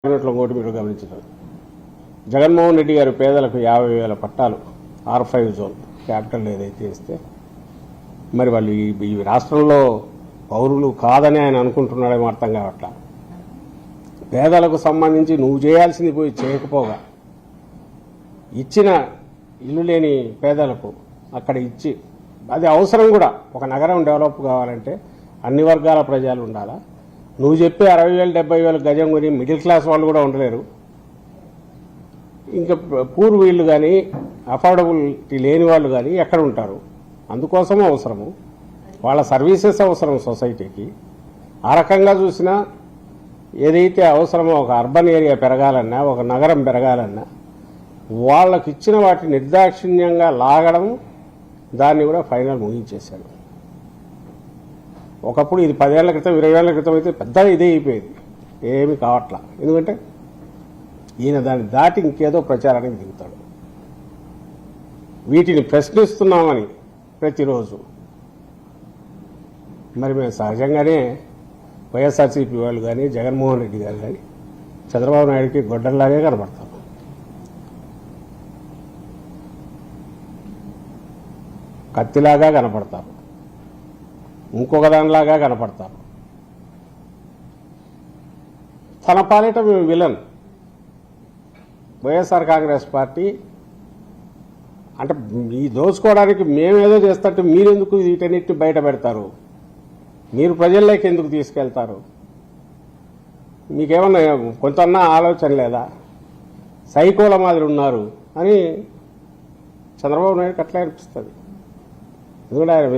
ఇంకోటి మీరు గమనించారు. జగన్మోహన్ రెడ్డి గారు పేదలకు 50,000 పట్టాలు R5 జోన్ క్యాపిటల్ ఏదైతే ఇస్తే మరి వాళ్ళు ఈ రాష్ట్రంలో పౌరులు కాదని ఆయన అనుకుంటున్నాడేమో అర్థం కావట్లా. పేదలకు సంబంధించి నువ్వు చేయాల్సింది పోయి చేయకపోగా ఇచ్చిన ఇల్లు లేని పేదలకు అక్కడ ఇచ్చి అది అవసరం కూడా. ఒక నగరం డెవలప్ కావాలంటే అన్ని వర్గాల ప్రజలు ఉండాలా. నువ్వు చెప్పే 60,000 70,000 గజం కొని మిడిల్ క్లాస్ వాళ్ళు కూడా ఉండలేరు. ఇంకా పూర్ వీళ్ళు కానీ అఫోర్డబిలిటీ లేని వాళ్ళు కానీ ఎక్కడ ఉంటారు? అందుకోసము అవసరము, వాళ్ళ సర్వీసెస్ అవసరం సొసైటీకి. ఆ రకంగా చూసినా ఏదైతే అవసరమో ఒక అర్బన్ ఏరియా పెరగాలన్నా, ఒక నగరం పెరగాలన్నా వాళ్ళకి ఇచ్చిన వాటి నిర్దాక్షిణ్యంగా లాగడం, దాన్ని కూడా ఫైనల్ ముగించేశాడు. ఒకప్పుడు ఇది 10 ఏళ్ల క్రితం 20 ఏళ్ల క్రితం అయితే పెద్ద ఇదే అయిపోయేది, ఏమీ కావట్లా. ఎందుకంటే ఈయన దాన్ని దాటి ఇంకేదో ప్రచారానికి దిగుతాడు. వీటిని ప్రశ్నిస్తున్నామని ప్రతిరోజు మరి మేము సహజంగానే వైఎస్ఆర్సీపీ వాళ్ళు కానీ జగన్మోహన్ రెడ్డి గారు కానీ చంద్రబాబు నాయుడికి గొడ్డల్లాగే కనబడతాం. కత్తిలాగా కనపడతారు, ఇంకొక దానిలాగా కనపడతారు. తన పాలిట మేము విలన్. వైఎస్ఆర్ కాంగ్రెస్ పార్టీ అంటే ఈ దోచుకోవడానికి మేమేదో చేస్తుంటే మీరెందుకు వీటన్నిటిని బయట పెడతారు? మీరు ప్రజల్లోకి ఎందుకు తీసుకెళ్తారు? మీకేమన్నా కొంతన్నా ఆలోచన లేదా? సైకోల మాదిరి ఉన్నారు అని చంద్రబాబు నాయుడుకి అట్లా అనిపిస్తుంది. ఎందుకంటే ఆయన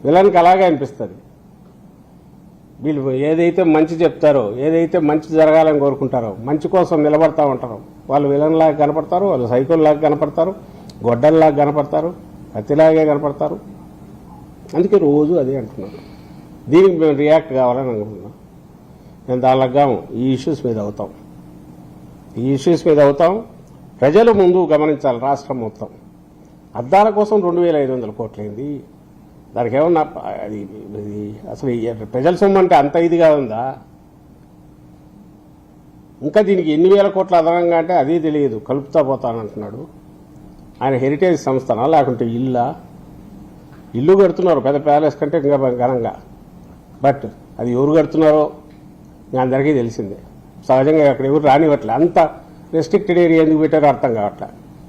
విలన్కి అలాగే అనిపిస్తుంది. వీళ్ళు ఏదైతే మంచి చెప్తారో, ఏదైతే మంచి జరగాలని కోరుకుంటారో, మంచి కోసం నిలబడతా ఉంటారో వాళ్ళు విలన్లాగా కనపడతారు, వాళ్ళు సైకోల్లాగా కనపడతారు, గొడ్డల్లాగా కనపడతారు, కత్తిలాగే కనపడతారు. అందుకే రోజు అదే అంటున్నాను. దీనికి మేము రియాక్ట్ కావాలని అనుకుంటున్నాం. మేము దానిలాగా ఈ ఇష్యూస్ మీద అవుతాం. ప్రజలు ముందు గమనించాలి. రాష్ట్రం మొత్తం అద్దాల కోసం 2,500 కోట్లయింది. దానికి ఏమన్నా అది అసలు ప్రజల సొమ్ము అంటే అంత ఇదిగా ఉందా? ఇంకా దీనికి ఎన్ని వేల కోట్ల అదనంగా అంటే అదే తెలియదు, కలుపుతా పోతానంటున్నాడు. ఆయన హెరిటేజ్ సంస్థనా లేకుంటే ఇల్లు కడుతున్నారు పెద్ద ప్యాలెస్ కంటే ఇంకా ఘనంగా. బట్ అది ఎవరు కడుతున్నారో అందరికీ తెలిసిందే. సహజంగా అక్కడ ఎవరు రానివ్వట్లే. అంత రెస్ట్రిక్టెడ్ ఏరియా ఎందుకు పెట్టారో అర్థం కావట్లే.